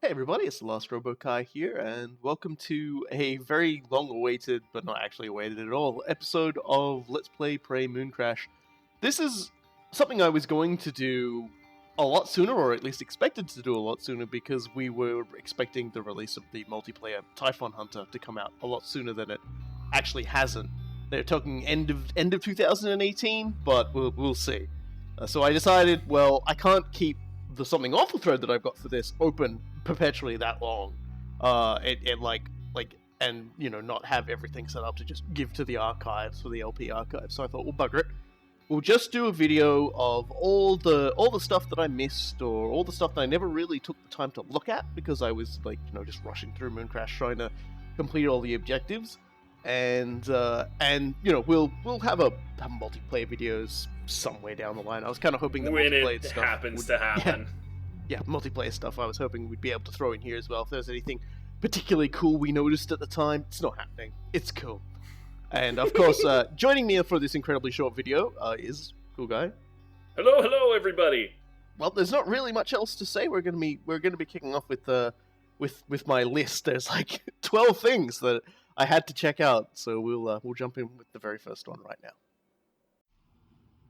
Hey everybody, it's the Last Robokai here, and welcome to a very long-awaited, but not actually awaited at all, episode of Let's Play Prey Mooncrash. This is something I was going to do a lot sooner, or at least expected to do a lot sooner, because we were expecting the release of the multiplayer Typhon Hunter to come out a lot sooner than it actually hasn't. They're talking end of 2018, but we'll see. So I decided, well, I can't keep the something awful thread that I've got for this open perpetually that long, and not have everything set up to just give to the archives for the LP archives. So I thought, well, bugger it, we'll just do a video of all the stuff that I missed, or all the stuff that I never really took the time to look at because I was just rushing through Mooncrash trying to complete all the objectives, and we'll have multiplayer videos somewhere down the line. I was kind of hoping that when multiplayer it stuff happens to happen. Yeah, multiplayer stuff I was hoping we'd be able to throw in here as well. If there's anything particularly cool we noticed at the time, it's not happening. It's cool. And of course, joining me for this incredibly short video is Cool Guy. Hello, everybody. Well, there's not really much else to say. We're gonna be kicking off with my list. There's like 12 things that I had to check out, so we'll jump in with the very first one right now.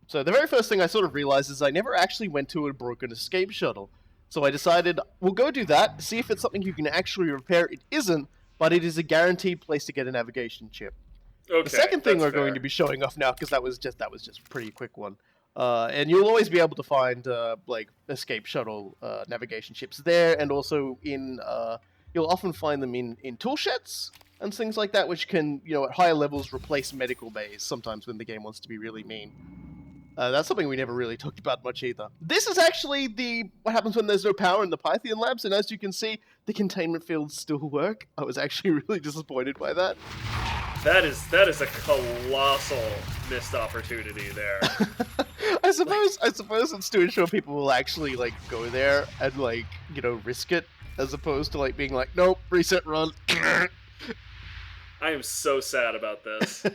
So the very first thing I sort of realized is I never actually went to a broken escape shuttle. So I decided, we'll go do that, see if it's something you can actually repair. It isn't, but it is a guaranteed place to get a navigation chip. Okay, the second thing we're fair. going to be showing off now, because that was just a pretty quick one. And you'll always be able to find escape shuttle navigation chips there, and also in you'll often find them in tool sheds and things like that, which can at higher levels replace medical bays sometimes when the game wants to be really mean. That's something we never really talked about much either. This is actually what happens when there's no power in the Python labs, and as you can see, the containment fields still work. I was actually really disappointed by that. That is a colossal missed opportunity there. I suppose it's to ensure people will actually go there and risk it, as opposed to being like, nope, reset, run. I am so sad about this.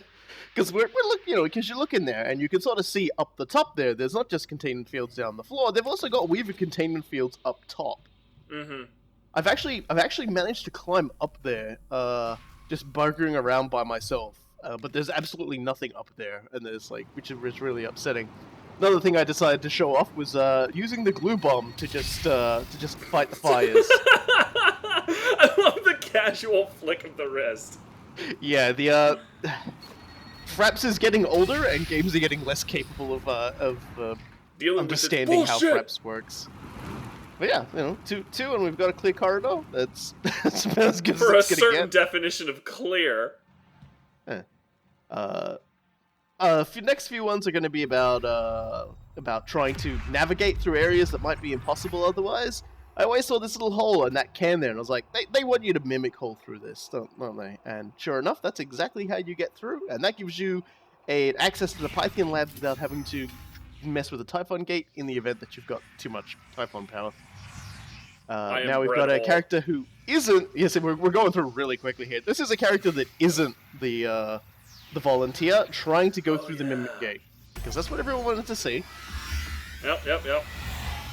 Because we're looking, because you look in there and you can sort of see up the top there. There's not just containment fields down the floor. They've also got weaver containment fields up top. Mm-hmm. I've actually managed to climb up there, just buggering around by myself. But there's absolutely nothing up there, and there's which is really upsetting. Another thing I decided to show off was using the glue bomb to just fight the fires. I love the casual flick of the wrist. Yeah, Fraps is getting older, and games are getting less capable of Dealing understanding with how Fraps works. But yeah, two, and we've got a clear corridor. That's as good for as it's a gonna certain get. definition of clear. Next few ones are going to be about trying to navigate through areas that might be impossible otherwise. I always saw this little hole in that can there, and I was like, they want you to mimic hole through this, don't they? And sure enough, that's exactly how you get through, and that gives you access to the Python labs without having to mess with the Typhon Gate in the event that you've got too much Typhon power. Now we've got a character who isn't... Yes, we're going through really quickly here. This is a character that isn't the volunteer trying to go through the Mimic Gate, because that's what everyone wanted to see. Yep.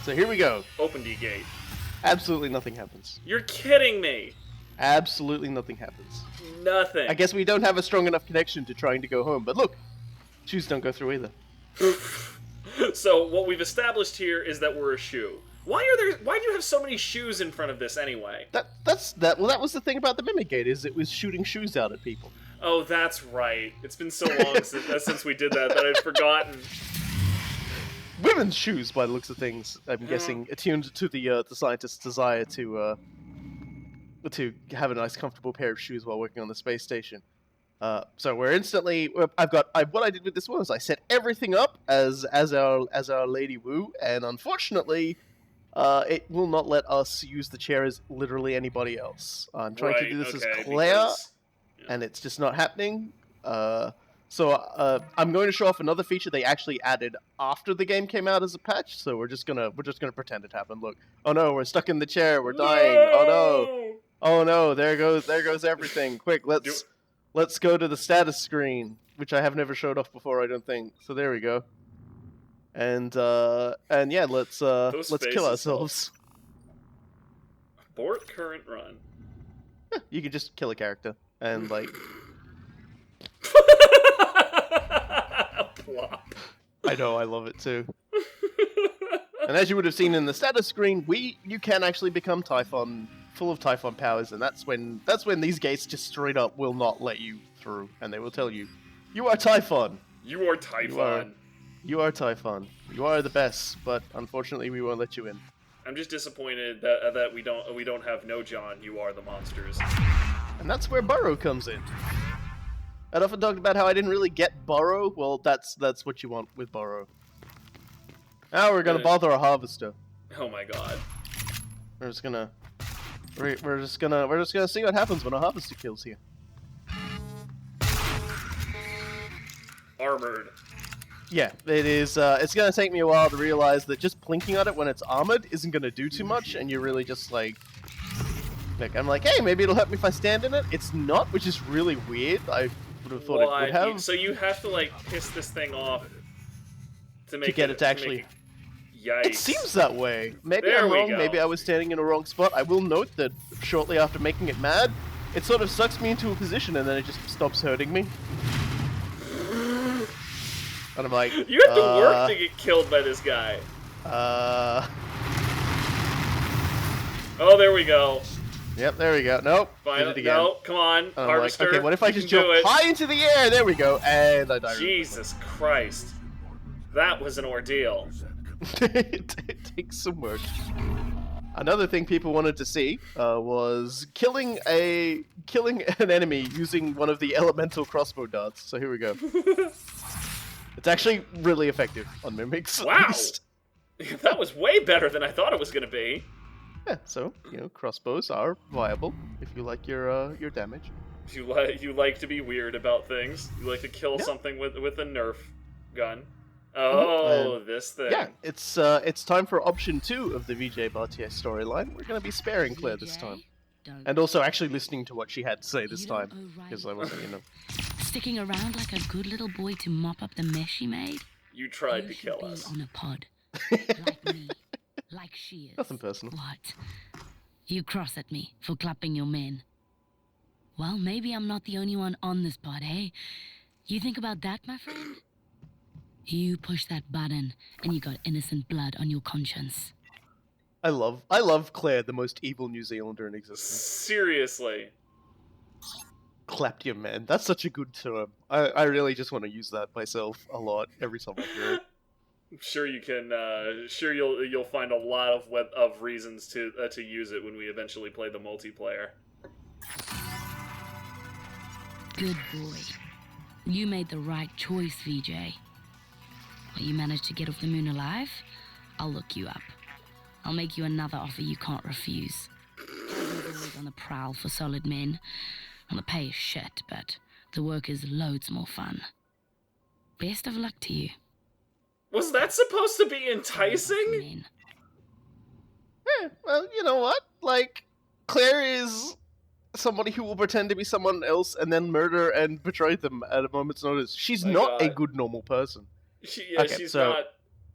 So here we go. Open the gate. Absolutely nothing happens. You're kidding me. Absolutely nothing happens. Nothing. I guess we don't have a strong enough connection to trying to go home, but look, shoes don't go through either. So what we've established here is that we're a shoe. Why do you have so many shoes in front of this anyway? That was the thing about the Mimic Gate, is it was shooting shoes out at people. Oh, that's right. It's been so long since we did that I'd forgotten. Women's shoes, by the looks of things, I'm guessing, attuned to the scientist's desire to have a nice, comfortable pair of shoes while working on the space station. So we're instantly. What I did with this one is I set everything up as our Lady Wu, and unfortunately, it will not let us use the chair as literally anybody else. I'm trying to do this as Claire, and it's just not happening. So I'm going to show off another feature they actually added after the game came out as a patch. So we're just gonna pretend it happened. Look, oh no, we're stuck in the chair. We're dying. No! Oh no, there goes everything. Quick, let's go to the status screen, which I have never showed off before, I don't think. So there we go. And yeah, let's kill ourselves. Abort current run. You could just kill a character and like. Plop. I know, I love it too. And as you would have seen in the status screen, you can actually become Typhon, full of Typhon powers, and that's when these gates just straight up will not let you through, and they will tell you, you are Typhon. You are Typhon. You are Typhon. You are the best, but unfortunately we won't let you in. I'm just disappointed that we don't have No John. You are the monsters. And that's where Burrow comes in. I'd often talked about how I didn't really get Burrow. Well, that's what you want with Burrow. Now we're gonna bother a harvester. Oh my god. We're just gonna see what happens when a harvester kills here. Armored. Yeah, it is. It's gonna take me a while to realize that just blinking at it when it's armored isn't gonna do too much, and you're really just like, I'm like, hey, maybe it'll help me if I stand in it. It's not, which is really weird. I would have thought it would have. So you have to like piss this thing off to get it to actually. Yikes. It seems that way. Maybe There I'm we wrong. go. Maybe I was standing in a wrong spot. I will note that shortly after making it mad, it sort of sucks me into a position and then it just stops hurting me. And I'm like, you have to work to get killed by this guy. Oh, there we go. Yep, there we go. Nope. Did it again. No, come on, harvester. Like, okay, what if I just jump it. high into the air? There we go, and I die. Jesus Christ. That was an ordeal. It takes some work. Another thing people wanted to see was killing an enemy using one of the elemental crossbow darts. So here we go. It's actually really effective on mimics. Wow, that was way better than I thought it was going to be. Yeah, so crossbows are viable if you like your damage. You like to be weird about things. You like to kill something with a Nerf gun. Oh, this thing. Yeah, it's time for option 2 of the VJ Bartier storyline. We're going to be sparing Claire this time. And also actually listening to what she had to say this time. Because I wasn't, Sticking around like a good little boy to mop up the mess she made? You tried to kill us. On a pod. Like me. Like she is. Nothing personal. What? You cross at me for clapping your men. Well, maybe I'm not the only one on this pod, hey? You think about that, my friend? You push that button, and you got innocent blood on your conscience. I love Claire, the most evil New Zealander in existence. Seriously. Clapped your man. That's such a good term. I really just want to use that myself a lot every time I hear it. I'm sure you can. Sure, you'll find a lot of reasons to use it when we eventually play the multiplayer. Good boy. You made the right choice, VJ. You managed to get off the moon alive? I'll look you up. I'll make you another offer you can't refuse. I'm always on the prowl for solid men. And the pay is shit, but the work is loads more fun. Best of luck to you. Was that supposed to be enticing? Well, you know what? Like, Claire is somebody who will pretend to be someone else and then murder and betray them at a moment's notice. She's not a good normal person. She's not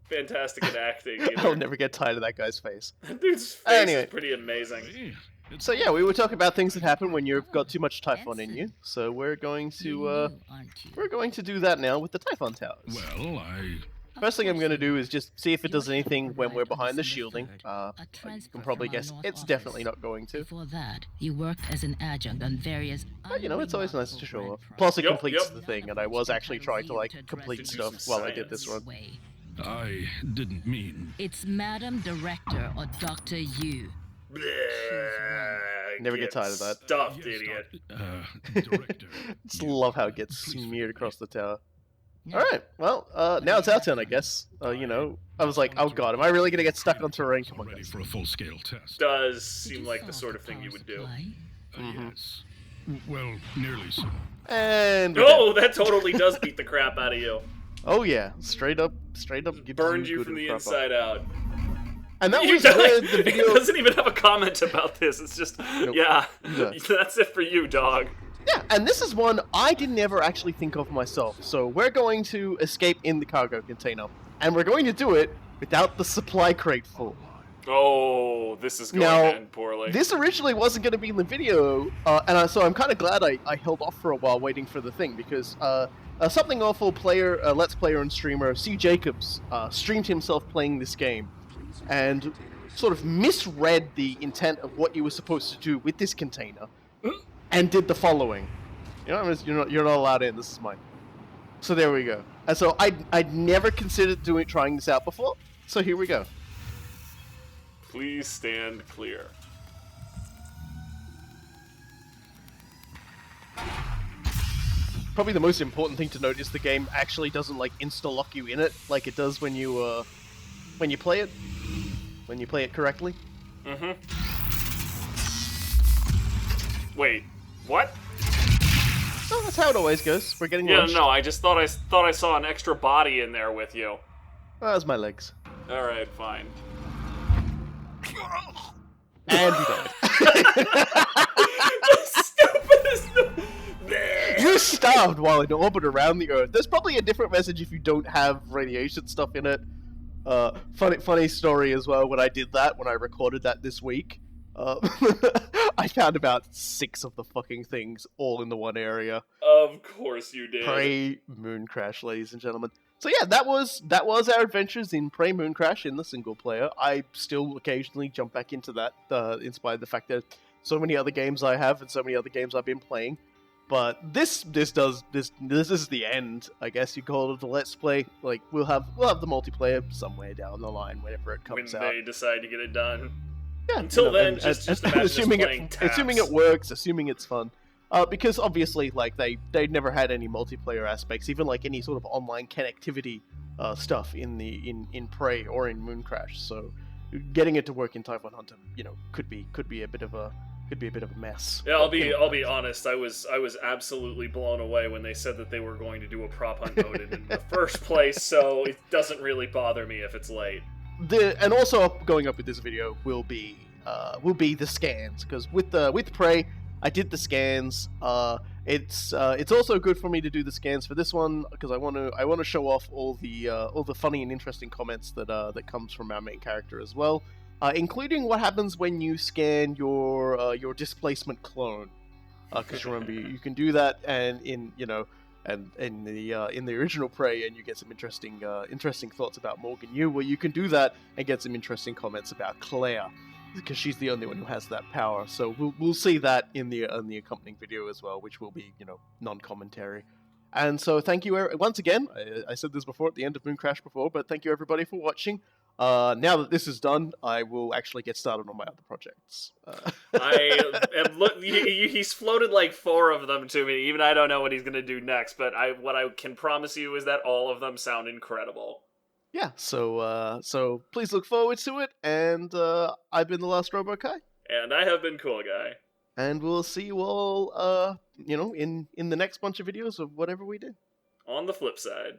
fantastic at acting either. I'll never get tired of that guy's face. That dude's face is pretty amazing. So yeah, we were talking about things that happen when you've got too much Typhon in you. So we're going to do that now with the Typhon towers. Well, First thing I'm going to do is just see if it does anything when we're behind the shielding. You can probably guess it's definitely not going to. Before that, you worked as an adjunct on various. But it's always nice to show off. Plus, it completes the thing, and I was actually trying to complete stuff while I did this run. I didn't mean. It's Madam Director or Dr. Yu. Never get tired of that. Stuffed idiot. Director. Just love how it gets smeared across the tower. Alright, well, now it's our turn, I guess. I was like, oh god, am I really gonna get stuck on terrain? Come on, Ready guys. for a full-scale test. Does seem like the sort of thing you would do. Yes. Well, nearly so. And that totally does beat the crap out of you. oh yeah, straight up. Burned you from the inside out. And that was where the video. It doesn't even have a comment about this. It's just, yeah, that's it for you, dog. Yeah, and this is one I didn't ever actually think of myself. So we're going to escape in the cargo container, and we're going to do it without the supply crate full. Oh, this is going Now, to end poorly. This originally wasn't going to be in the video, so I'm kind of glad I held off for a while waiting for the thing, because Something Awful player, Let's Player and streamer CJacobs streamed himself playing this game, and sort of misread the intent of what you were supposed to do with this container, and did the following. You're not allowed in, this is mine. So there we go. And so I'd never considered trying this out before, so here we go. Please stand clear. Probably the most important thing to note is the game actually doesn't like insta-lock you in it like it does when you play it. When you play it correctly. Mm-hmm. Wait, what? Oh, that's how it always goes. We're getting Yeah, launched. no, I just thought I saw an extra body in there with you. Oh, that's my legs. Alright, fine. And we died. Stupidest. You're starved while in orbit around the Earth. There's probably a different message if you don't have radiation stuff in it. Funny story as well. When I did that, when I recorded that this week, I found about 6 of the fucking things all in the one area. Of course you did. Prey Mooncrash, ladies and gentlemen. So yeah, that was our adventures in Prey Mooncrash in the single player. I still occasionally jump back into that, in spite of the fact that so many other games I have and so many other games I've been playing. But this is the end, I guess you call it, the Let's Play. Like we'll have the multiplayer somewhere down the line whenever it comes out. When they decide to get it done. Yeah, Until then, just imagine assuming playing taps. assuming it works, assuming it's fun. Because obviously, like they never had any multiplayer aspects, even like any sort of online connectivity stuff in Prey or in Mooncrash. So getting it to work in Typhon Hunter, could be a bit of a mess. Yeah, I'll be honest. I was absolutely blown away when they said that they were going to do a prop hunt mode in the first place. So it doesn't really bother me if it's late. And also going up with this video will be the scans, because with Prey I did the scans. It's also good for me to do the scans for this one because I want to show off all the funny and interesting comments that comes from our main character as well, including what happens when you scan your displacement clone. Because remember you can do that, and in the original Prey, and you get some interesting thoughts about Morgan Yu, where you can do that and get some interesting comments about Claire, because she's the only one who has that power. So we'll see that in the accompanying video as well, which will be non-commentary. And so thank you once again. I said this before at the end of Mooncrash before, but thank you everybody for watching. Now that this is done, I will actually get started on my other projects. He's floated like 4 of them to me. Even I don't know what he's gonna do next, but what I can promise you is that all of them sound incredible. Yeah, so please look forward to it, and I've been the Last Robo Kai. And I have been Cool Guy. And we'll see you all, in the next bunch of videos of whatever we do. On the flip side.